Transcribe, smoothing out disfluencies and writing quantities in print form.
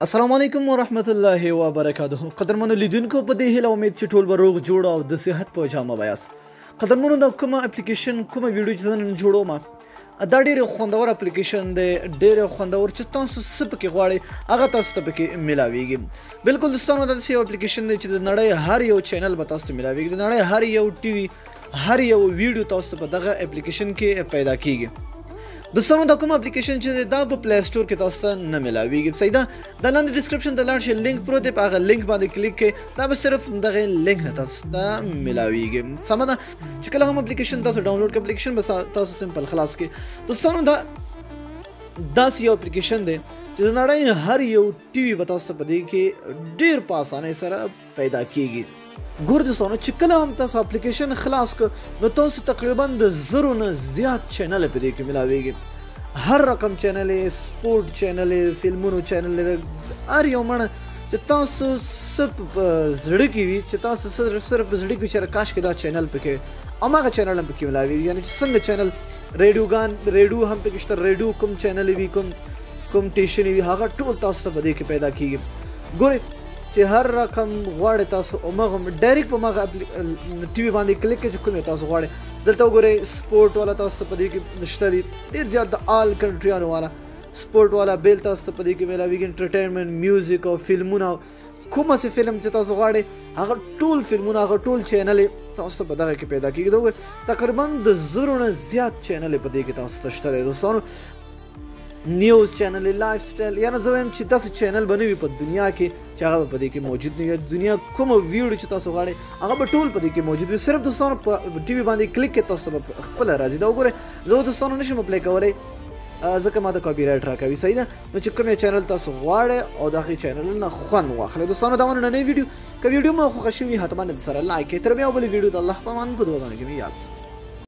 السلام علیکم ورحمت الله وبرکاته. قدرمنو لیدونکو په دې هیله امید چې ټول به روغ جوړ او د صحت په جامه بیاست. قدرمنو دا کومه اپلیکیشن کومه ویډیو چې نن جوړوم دا ډېر خوندور اپلیکیشن دی، ډېر خوندور چې تاسو څه پکې غواړئ هغه تاسو ته پکې ملاویږي. بالکل دوستانو دا یو اپلیکیشن دی چې د نړۍ هر یو چینل به تاسو ته ملاویږي، د نړۍ هر یو ټي وي هر یو ویډیو تاسو ته په دغه اپلیکیشن کې پیدا کیږي. دوستانو دا کوم اپلیکیشن چې دا په پلی سٹور کې تاسو ته نه ملاویږي. صحیح ده، د لاندې ډسکرپشن ته لاړ شئ، لینک پروت دی، په هغه لینک باندې کلیک کړئ، دا به صرف دغه لینک نه تاسو ته ملاویږي. سمه ده چې کله هم اپلیکیشن تاسو ډاونلوډ کړئ اپلیکیشن به تاسو سمپل خلاص کړئ. دوستانو دا داسې یو اپلیکیشن دی چې د نړۍ هر یو ټي وي به تاسو ته په دې کې ډېر په اسانۍ سره پیدا کیږي. ګور دوستانو چې کله هم تاسو اپلیکیشن خلاص کړ نو تاسو تقریبا د 1000 نه زیات چینل په دې کې ملاویږي. هر رقم چینل، سپورت چینل، فلمونو چینل، هر یو مړه چې تاسو صرف زړه کې وي، چې تاسو صرف زړه کې چې کاش کې دا چینل پکې هماغه چینل هم پکې ملاویږي. یعنی چې څنګه چینل ریډیو هم پکې شته، ریډیو کوم چینل وي، کوم ټیشن وي، هغه ټول تاسو ته په دې کې پیدا کیږي. ګورئ چې هر رقم غواړئ تاسو هماغه ډایرکټ په هغه ټي وي باندې کلیک کړئ چې کوم تاسو غواړئ. دلته وګورئ سپورت والا تاسو ته په دې کې شته دي، ډېر زیات د آل کنټریانو والا سپورت والا بیل تاسو ته په دې کې ملاویږي. انټرټینمنټ، میوزیک او فلمونه، کومه سي فلم چې تاسو غواړئ هغه ټول فلمونه، هغه ټول چینل تاسو ته په دغه کې پیدا کیږي. دا وګورئ تقریبا د 1000 نه زیات چینل په دې کې تاسو ته شته دي. دوستانو نیوز چینل، لایف سټایل، یعنی زه وایم چې داسې چینل به نه وي په دنیا کې چې هغه په دې کې موجود نه وي. دنیا کومه ویډیو چې تاسو غواړئ هغه به ټول په دې کې موجود وي. صرف دوستانو په ټي وي باندې کلیک کړئ، تاسو ته خپله راځي. دا وګورئ زه دوستانو نشم اپلای کولی ځکه ما ته کاپي رایټ راکوي. صحیح ده، نو چې کوم چینل تاسو غواړئ او د هغې چینل نه خوند واخلئ. دوستانو دا نننۍ ویډیو که ویډیو مو خوښه شوي حتما سره لایک کړئ. تر بیا بلې ویډیو د الله په امان په دعاګانو کې مې یاد سه.